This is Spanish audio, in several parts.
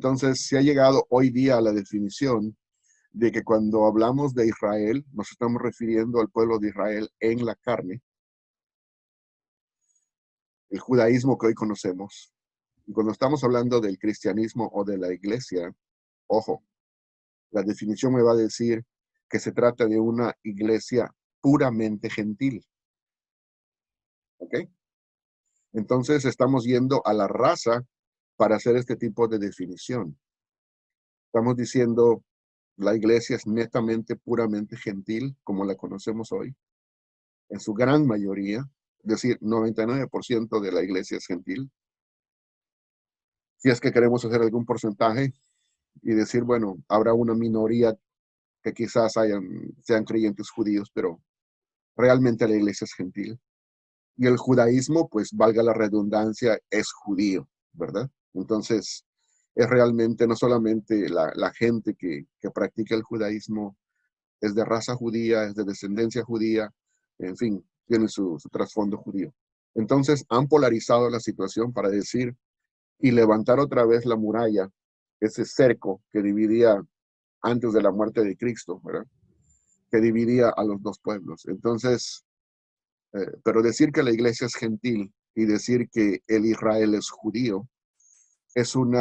Entonces se ha llegado hoy día a la definición de que cuando hablamos de Israel, nos estamos refiriendo al pueblo de Israel en la carne, el judaísmo que hoy conocemos. Y cuando estamos hablando del cristianismo o de la iglesia, ojo, la definición me va a decir que se trata de una iglesia puramente gentil. ¿Ok? Entonces estamos yendo a la raza para hacer este tipo de definición. Estamos diciendo la iglesia es netamente, puramente gentil, como la conocemos hoy, en su gran mayoría, es decir, 99% de la iglesia es gentil. Si es que queremos hacer algún porcentaje y decir, bueno, habrá una minoría que quizás sean creyentes judíos, pero realmente la iglesia es gentil. Y el judaísmo, pues valga la redundancia, es judío, ¿verdad? Entonces, es realmente no solamente la gente que practica el judaísmo, es de raza judía, es de descendencia judía, en fin, tiene su trasfondo judío. Entonces, han polarizado la situación para decir y levantar otra vez la muralla, ese cerco que dividía antes de la muerte de Cristo, ¿verdad? Que dividía a los dos pueblos. Entonces, pero decir que la iglesia es gentil y decir que el Israel es judío es un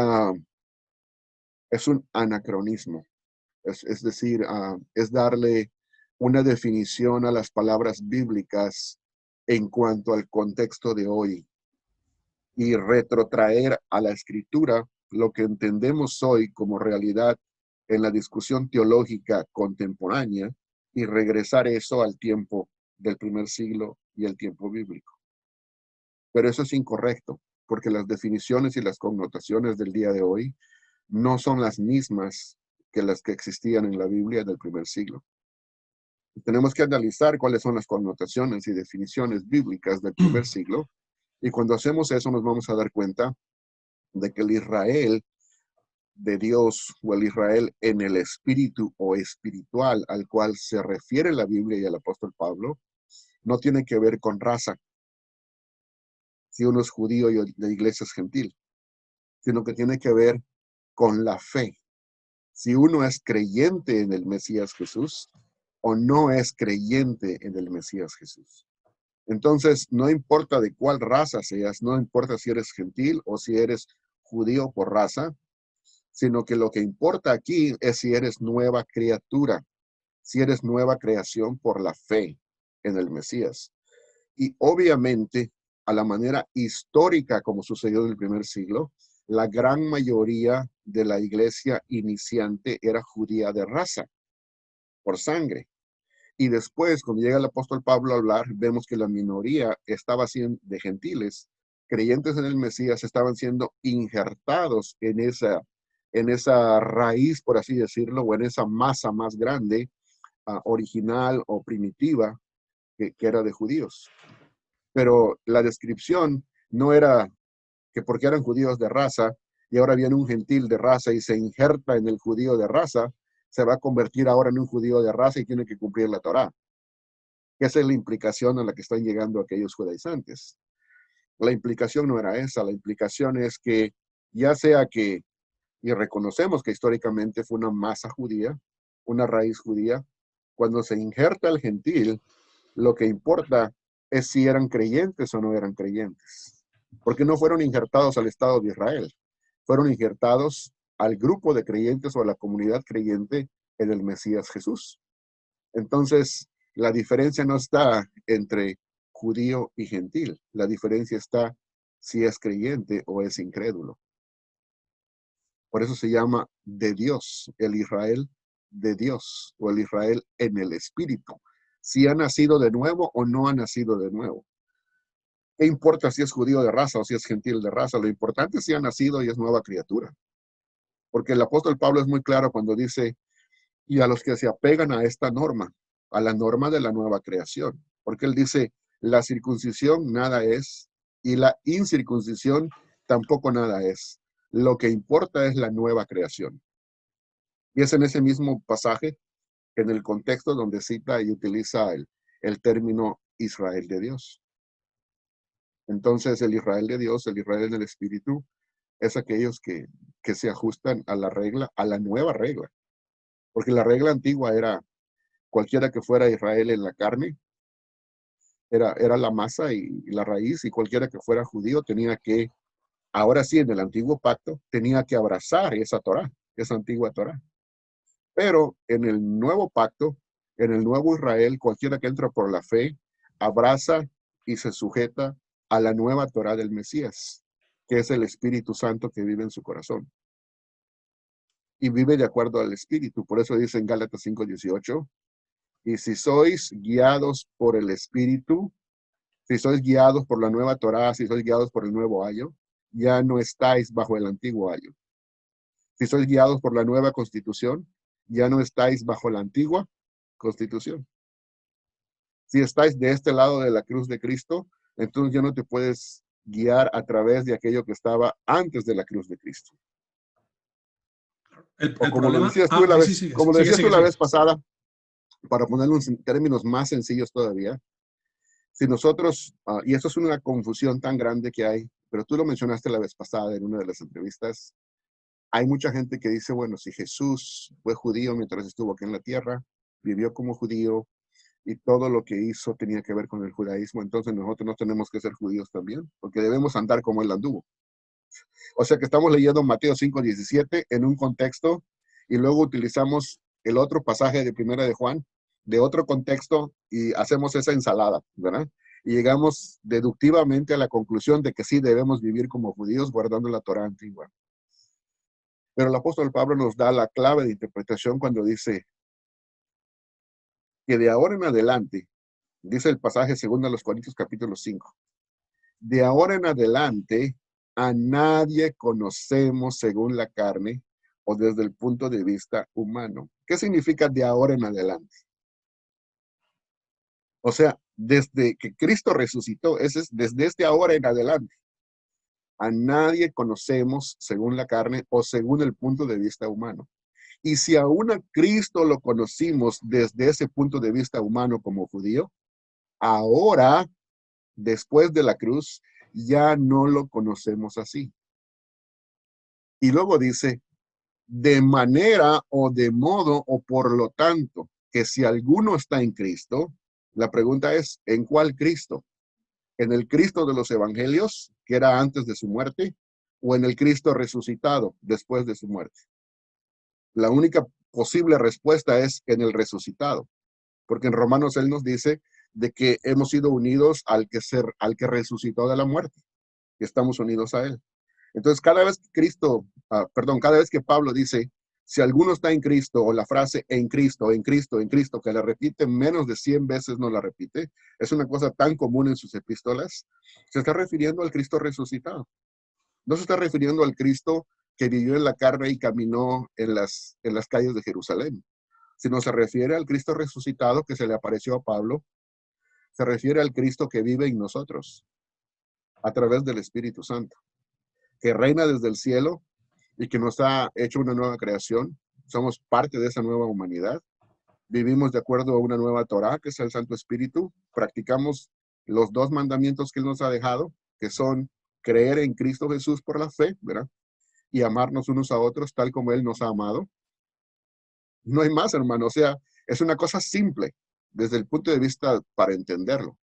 anacronismo. Es decir, es darle una definición a las palabras bíblicas en cuanto al contexto de hoy y retrotraer a la escritura lo que entendemos hoy como realidad en la discusión teológica contemporánea y regresar eso al tiempo del primer siglo y el tiempo bíblico. Pero eso es incorrecto, porque las definiciones y las connotaciones del día de hoy no son las mismas que las que existían en la Biblia del primer siglo. Tenemos que analizar cuáles son las connotaciones y definiciones bíblicas del primer siglo, y cuando hacemos eso nos vamos a dar cuenta de que el Israel de Dios o el Israel en el espíritu o espiritual al cual se refiere la Biblia y el apóstol Pablo, no tiene que ver con raza, si uno es judío y la iglesia es gentil, sino que tiene que ver con la fe. Si uno es creyente en el Mesías Jesús o no es creyente en el Mesías Jesús. Entonces, no importa de cuál raza seas, no importa si eres gentil o si eres judío por raza, sino que lo que importa aquí es si eres nueva criatura, si eres nueva creación por la fe en el Mesías. Y obviamente, a la manera histórica como sucedió en el primer siglo, la gran mayoría de la iglesia iniciante era judía de raza, por sangre. Y después, cuando llega el apóstol Pablo a hablar, vemos que la minoría estaba siendo de gentiles, creyentes en el Mesías, estaban siendo injertados en esa raíz, por así decirlo, o en esa masa más grande, original o primitiva, que era de judíos. Pero la descripción no era que porque eran judíos de raza y ahora viene un gentil de raza y se injerta en el judío de raza, se va a convertir ahora en un judío de raza y tiene que cumplir la Torá. Esa es la implicación a la que están llegando aquellos judaizantes. La implicación no era esa, la implicación es que ya sea que, y reconocemos que históricamente fue una masa judía, una raíz judía, cuando se injerta el gentil, lo que importa es si eran creyentes o no eran creyentes. Porque no fueron injertados al Estado de Israel, fueron injertados al grupo de creyentes o a la comunidad creyente en el Mesías Jesús. Entonces, la diferencia no está entre judío y gentil, la diferencia está si es creyente o es incrédulo. Por eso se llama de Dios, el Israel de Dios o el Israel en el Espíritu. Si ha nacido de nuevo o no ha nacido de nuevo. ¿Qué importa si es judío de raza o si es gentil de raza? Lo importante es si ha nacido y es nueva criatura. Porque el apóstol Pablo es muy claro cuando dice, y a los que se apegan a esta norma, a la norma de la nueva creación. Porque él dice, la circuncisión nada es y la incircuncisión tampoco nada es. Lo que importa es la nueva creación. Y es en ese mismo pasaje, en el contexto donde cita y utiliza el término Israel de Dios. Entonces el Israel de Dios, el Israel del Espíritu, es aquellos que se ajustan a la regla, a la nueva regla. Porque la regla antigua era cualquiera que fuera Israel en la carne, era la masa y la raíz, y cualquiera que fuera judío tenía que, ahora sí, en el antiguo pacto, tenía que abrazar esa Torá, esa antigua Torá. Pero en el nuevo pacto, en el nuevo Israel, cualquiera que entra por la fe, abraza y se sujeta a la nueva Torá del Mesías, que es el Espíritu Santo que vive en su corazón. Y vive de acuerdo al Espíritu. Por eso dice en Gálatas 5:18, y si sois guiados por el Espíritu, si sois guiados por la nueva Torá, si sois guiados por el nuevo ayo, ya no estáis bajo el antiguo ayo. Si sois guiados por la nueva constitución, ya no estáis bajo la antigua constitución. Si estáis de este lado de la cruz de Cristo, entonces ya no te puedes guiar a través de aquello que estaba antes de la cruz de Cristo. O El como lo problema... decías tú Sí, sigue, como lo sigue, decías tú sigue, la sigue. vez pasada, para ponerlo en términos más sencillos todavía, si nosotros, y esto es una confusión tan grande que hay, pero tú lo mencionaste la vez pasada en una de las entrevistas, hay mucha gente que dice, bueno, si Jesús fue judío mientras estuvo aquí en la tierra, vivió como judío y todo lo que hizo tenía que ver con el judaísmo, entonces nosotros no tenemos que ser judíos también, porque debemos andar como él anduvo. O sea que estamos leyendo Mateo 5:17 en un contexto y luego utilizamos el otro pasaje de Primera de Juan de otro contexto y hacemos esa ensalada, ¿verdad? Y llegamos deductivamente a la conclusión de que sí debemos vivir como judíos guardando la Torá antigua. Pero el apóstol Pablo nos da la clave de interpretación cuando dice que de ahora en adelante, dice el pasaje segundo a los Corintios capítulo 5, de ahora en adelante a nadie conocemos según la carne o desde el punto de vista humano. ¿Qué significa de ahora en adelante? O sea, desde que Cristo resucitó, ese es desde este ahora en adelante. A nadie conocemos según la carne o según el punto de vista humano. Y si aún a Cristo lo conocimos desde ese punto de vista humano como judío, ahora, después de la cruz, ya no lo conocemos así. Y luego dice, de manera o de modo o por lo tanto, que si alguno está en Cristo, la pregunta es, ¿en cuál Cristo? ¿En el Cristo de los evangelios, que era antes de su muerte, o en el Cristo resucitado después de su muerte? La única posible respuesta es en el resucitado, porque en Romanos él nos dice de que hemos sido unidos al que resucitó de la muerte, que estamos unidos a él. Entonces, cada vez que cada vez que Pablo dice, si alguno está en Cristo, o la frase en Cristo, en Cristo, en Cristo, que la repite menos de 100 veces, no la repite, es una cosa tan común en sus epístolas, se está refiriendo al Cristo resucitado. No se está refiriendo al Cristo que vivió en la carne y caminó en las calles de Jerusalén, sino se refiere al Cristo resucitado que se le apareció a Pablo, se refiere al Cristo que vive en nosotros a través del Espíritu Santo, que reina desde el cielo y que nos ha hecho una nueva creación. Somos parte de esa nueva humanidad. Vivimos de acuerdo a una nueva Torá, que es el Santo Espíritu. Practicamos los dos mandamientos que Él nos ha dejado, que son creer en Cristo Jesús por la fe, ¿verdad? Y amarnos unos a otros tal como Él nos ha amado. No hay más, hermano. O sea, es una cosa simple desde el punto de vista para entenderlo.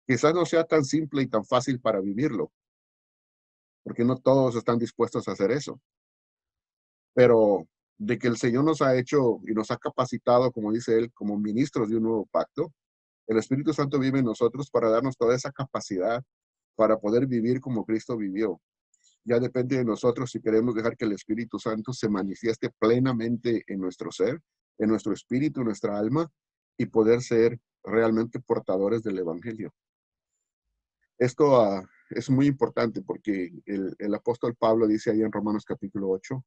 Quizás no sea tan simple y tan fácil para vivirlo, porque no todos están dispuestos a hacer eso. Pero de que el Señor nos ha hecho y nos ha capacitado, como dice Él, como ministros de un nuevo pacto, el Espíritu Santo vive en nosotros para darnos toda esa capacidad para poder vivir como Cristo vivió. Ya depende de nosotros si queremos dejar que el Espíritu Santo se manifieste plenamente en nuestro ser, en nuestro espíritu, en nuestra alma, y poder ser realmente portadores del Evangelio. Esto es muy importante porque el apóstol Pablo dice ahí en Romanos capítulo 8,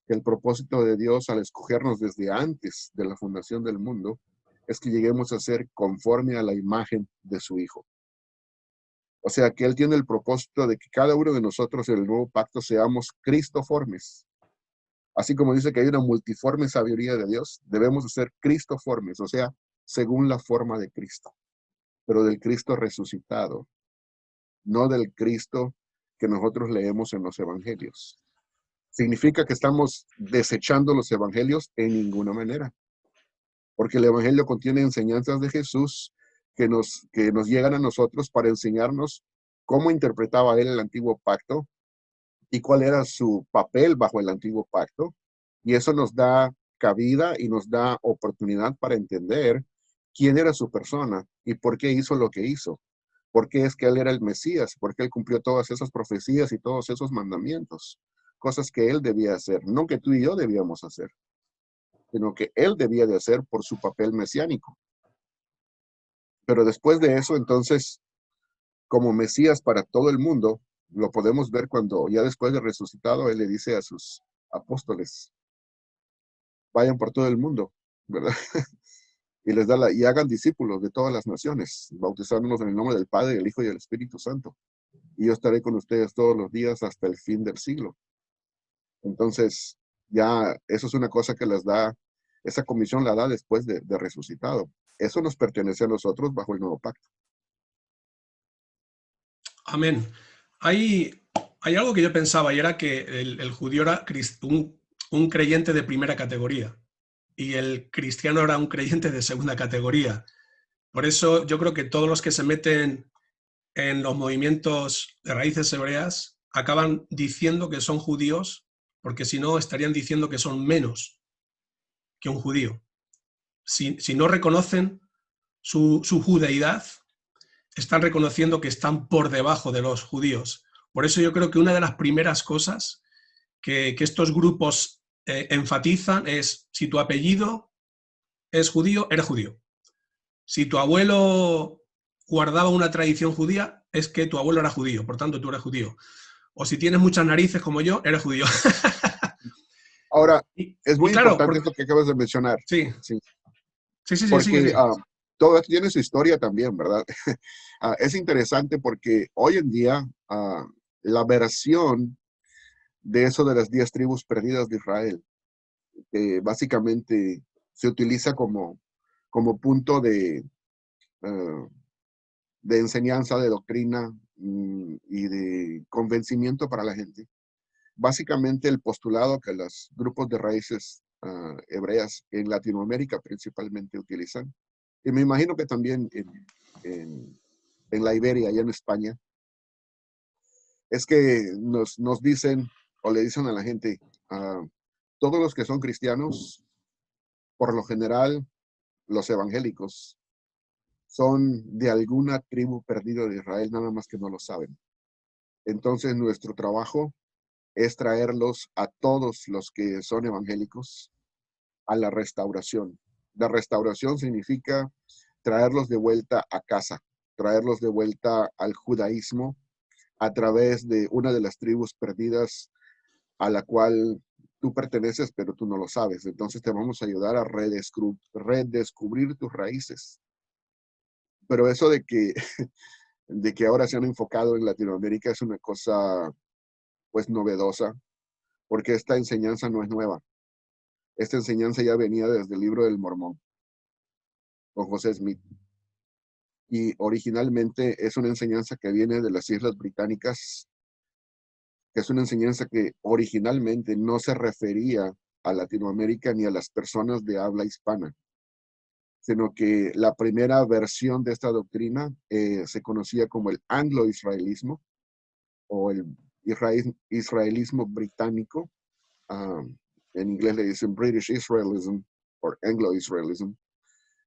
que el propósito de Dios al escogernos desde antes de la fundación del mundo es que lleguemos a ser conforme a la imagen de su Hijo. O sea, que Él tiene el propósito de que cada uno de nosotros en el nuevo pacto seamos cristoformes. Así como dice que hay una multiforme sabiduría de Dios, debemos ser cristoformes, o sea, según la forma de Cristo, pero del Cristo resucitado, no del Cristo que nosotros leemos en los evangelios. ¿Significa que estamos desechando los evangelios? En ninguna manera, porque el evangelio contiene enseñanzas de Jesús que nos llegan a nosotros para enseñarnos cómo interpretaba él el antiguo pacto y cuál era su papel bajo el antiguo pacto. Y eso nos da cabida y nos da oportunidad para entender quién era su persona y por qué hizo lo que hizo. ¿Por qué es que él era el Mesías? ¿Por qué él cumplió todas esas profecías y todos esos mandamientos? Cosas que él debía hacer, no que tú y yo debíamos hacer, sino que él debía de hacer por su papel mesiánico. Pero después de eso, entonces, como Mesías para todo el mundo, lo podemos ver cuando ya después de resucitado, él le dice a sus apóstoles, vayan por todo el mundo, ¿verdad? Y les da y hagan discípulos de todas las naciones, bautizándonos en el nombre del Padre, del Hijo y del Espíritu Santo. Y yo estaré con ustedes todos los días hasta el fin del siglo. Entonces, ya eso es una cosa que les da, esa comisión la da después de resucitado. Eso nos pertenece a nosotros bajo el nuevo pacto. Amén. Hay algo que yo pensaba y era que el judío era un creyente de primera categoría y el cristiano era un creyente de segunda categoría. Por eso yo creo que todos los que se meten en los movimientos de raíces hebreas acaban diciendo que son judíos, porque si no estarían diciendo que son menos que un judío. Si no reconocen su judeidad, están reconociendo que están por debajo de los judíos. Por eso yo creo que una de las primeras cosas que estos grupos enfatizan es: si tu apellido es judío, eres judío. Si tu abuelo guardaba una tradición judía, es que tu abuelo era judío, por tanto tú eres judío. O si tienes muchas narices como yo, eres judío. Ahora, es Y muy claro, importante esto que acabas de mencionar, sí, sí, sí, sí, sí, sigue, porque sigue. todo esto tiene su historia también, ¿verdad? Es interesante porque hoy en día la versión de eso de las 10 tribus perdidas de Israel, básicamente se utiliza como punto uh, de enseñanza, de doctrina y de convencimiento para la gente. Básicamente el postulado que los grupos de raíces hebreas en Latinoamérica principalmente utilizan, y me imagino que también en la Iberia y en España, es que nos dicen o le dicen a la gente, todos los que son cristianos, por lo general, los evangélicos, son de alguna tribu perdida de Israel, nada más que no lo saben. Entonces nuestro trabajo es traerlos a todos los que son evangélicos a la restauración. La restauración significa traerlos de vuelta a casa, traerlos de vuelta al judaísmo a través de una de las tribus perdidas a la cual tú perteneces, pero tú no lo sabes. Entonces te vamos a ayudar a redescubrir tus raíces. Pero eso de que ahora se han enfocado en Latinoamérica es una cosa pues novedosa, porque esta enseñanza no es nueva. Esta enseñanza ya venía desde el libro del Mormón, con José Smith. Y originalmente es una enseñanza que viene de las Islas Británicas, que es una enseñanza que originalmente no se refería a Latinoamérica ni a las personas de habla hispana, sino que la primera versión de esta doctrina se conocía como el anglo-israelismo o el israelismo británico. En inglés le dicen British Israelism o Anglo-Israelism,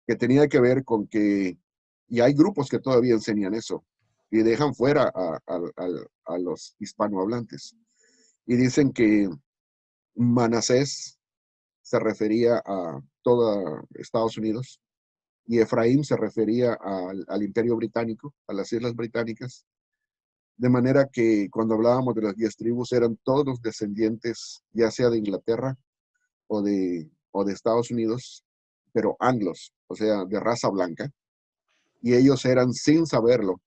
que tenía que ver con que, y hay grupos que todavía enseñan eso, y dejan fuera a los hispanohablantes. Y dicen que Manasés se refería a toda Estados Unidos, y Efraín se refería al Imperio Británico, a las Islas Británicas, de manera que cuando hablábamos de las 10 tribus eran todos los descendientes, ya sea de Inglaterra o de Estados Unidos, pero anglos, o sea, de raza blanca, y ellos eran, sin saberlo,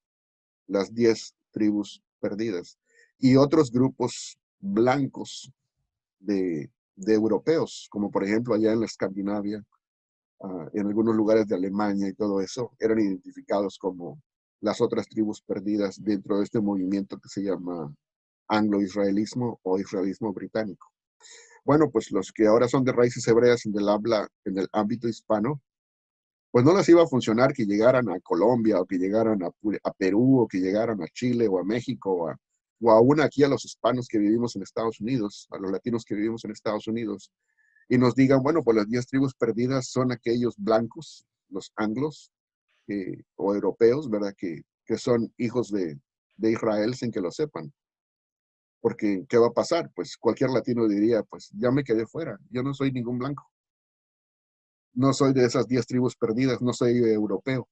las 10 tribus perdidas. Y otros grupos blancos de europeos, como por ejemplo allá en la Escandinavia, en algunos lugares de Alemania y todo eso, eran identificados como las otras tribus perdidas dentro de este movimiento que se llama anglo-israelismo o israelismo británico. Bueno, pues los que ahora son de raíces hebreas en el ámbito hispano, pues no les iba a funcionar que llegaran a Colombia o que llegaran a Perú o que llegaran a Chile o a México o aún aquí a los hispanos que vivimos en Estados Unidos, a los latinos que vivimos en Estados Unidos, y nos digan, bueno, pues las 10 tribus perdidas son aquellos blancos, los anglos o europeos, ¿verdad? Que son hijos de Israel sin que lo sepan. Porque, ¿qué va a pasar? Pues cualquier latino diría, pues ya me quedé fuera, yo no soy ningún blanco. No soy de esas 10 tribus perdidas, no soy europeo.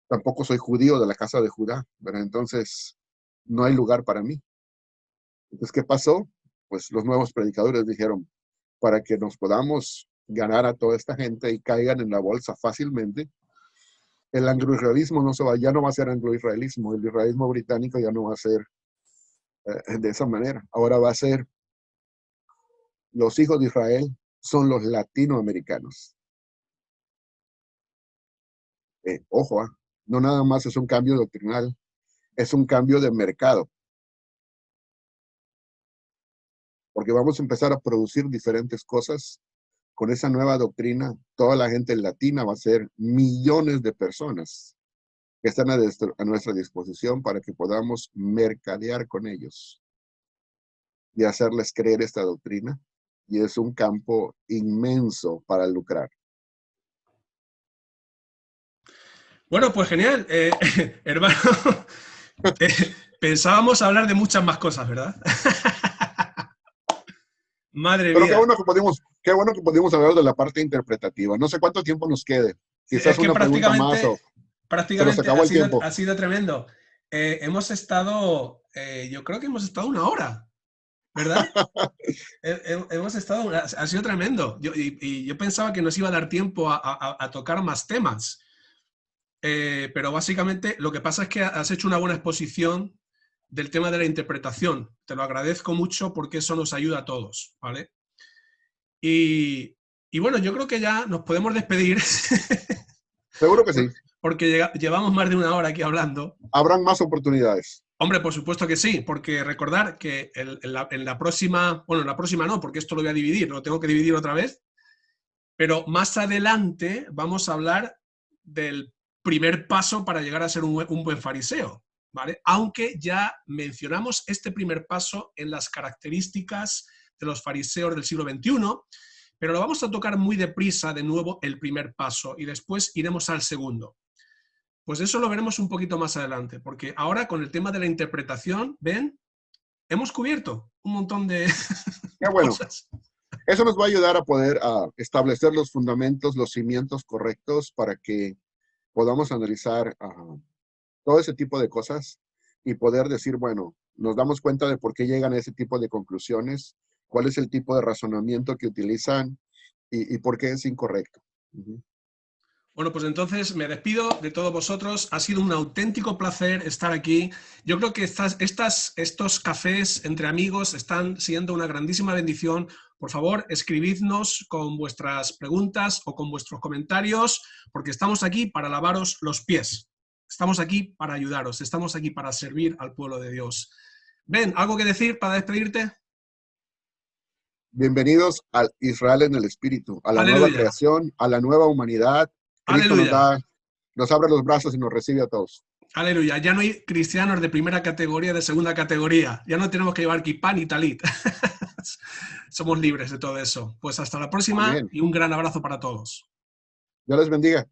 Tampoco soy judío de la casa de Judá, ¿verdad? Entonces, no hay lugar para mí. Entonces, ¿qué pasó? Pues los nuevos predicadores dijeron, para que nos podamos ganar a toda esta gente y caigan en la bolsa fácilmente, el anglo-israelismo ya no va a ser anglo-israelismo, el israelismo británico ya no va a ser de esa manera. Ahora va a ser los hijos de Israel son los latinoamericanos. Ojo, no nada más es un cambio doctrinal, es un cambio de mercado. Porque vamos a empezar a producir diferentes cosas. Con esa nueva doctrina, toda la gente latina va a ser millones de personas que están a nuestra disposición para que podamos mercadear con ellos y hacerles creer esta doctrina. Y es un campo inmenso para lucrar. Bueno, pues genial. Hermano, pensábamos hablar de muchas más cosas, ¿verdad? Madre Pero mía. qué bueno que pudimos hablar de la parte interpretativa. No sé cuánto tiempo nos quede. Quizás es que una pregunta más o se nos acabó el tiempo. ha sido tremendo. Hemos estado, yo creo que hemos estado 1 hora, ¿verdad? Hemos estado, ha sido tremendo. Y yo pensaba que nos iba a dar tiempo a tocar más temas. Pero básicamente lo que pasa es que has hecho una buena exposición del tema de la interpretación. Te lo agradezco mucho porque eso nos ayuda a todos, ¿vale? Y bueno, yo creo que ya nos podemos despedir. Seguro que sí. Porque llevamos más de 1 hora aquí hablando. Habrán más oportunidades. Hombre, por supuesto que sí, porque recordar que en la próxima, bueno, en la próxima no, porque esto lo voy a dividir, lo tengo que dividir otra vez, pero más adelante vamos a hablar del primer paso para llegar a ser un buen fariseo, ¿vale? Aunque ya mencionamos este primer paso en las características de los fariseos del siglo XXI, pero lo vamos a tocar muy deprisa de nuevo el primer paso y después iremos al segundo. Pues eso lo veremos un poquito más adelante, porque ahora con el tema de la interpretación, ¿ven? Hemos cubierto un montón de Qué bueno. cosas. Eso nos va a ayudar a poder establecer los fundamentos, los cimientos correctos para que podamos analizar todo ese tipo de cosas y poder decir, bueno, nos damos cuenta de por qué llegan a ese tipo de conclusiones, cuál es el tipo de razonamiento que utilizan y por qué es incorrecto. Bueno, pues entonces me despido de todos vosotros. Ha sido un auténtico placer estar aquí. Yo creo que estos cafés entre amigos están siendo una grandísima bendición. Por favor, escribidnos con vuestras preguntas o con vuestros comentarios, porque estamos aquí para lavaros los pies. Estamos aquí para ayudaros. Estamos aquí para servir al pueblo de Dios. Ben, ¿algo que decir para despedirte? Bienvenidos al Israel en el Espíritu, a la Aleluya. nueva creación, a la nueva humanidad. Cristo nos abre los brazos y nos recibe a todos. Aleluya, ya no hay cristianos de primera categoría, de segunda categoría. Ya no tenemos que llevar kipá ni talit. Somos libres de todo eso. Pues hasta la próxima. Amén. Y un gran abrazo para todos. Dios les bendiga.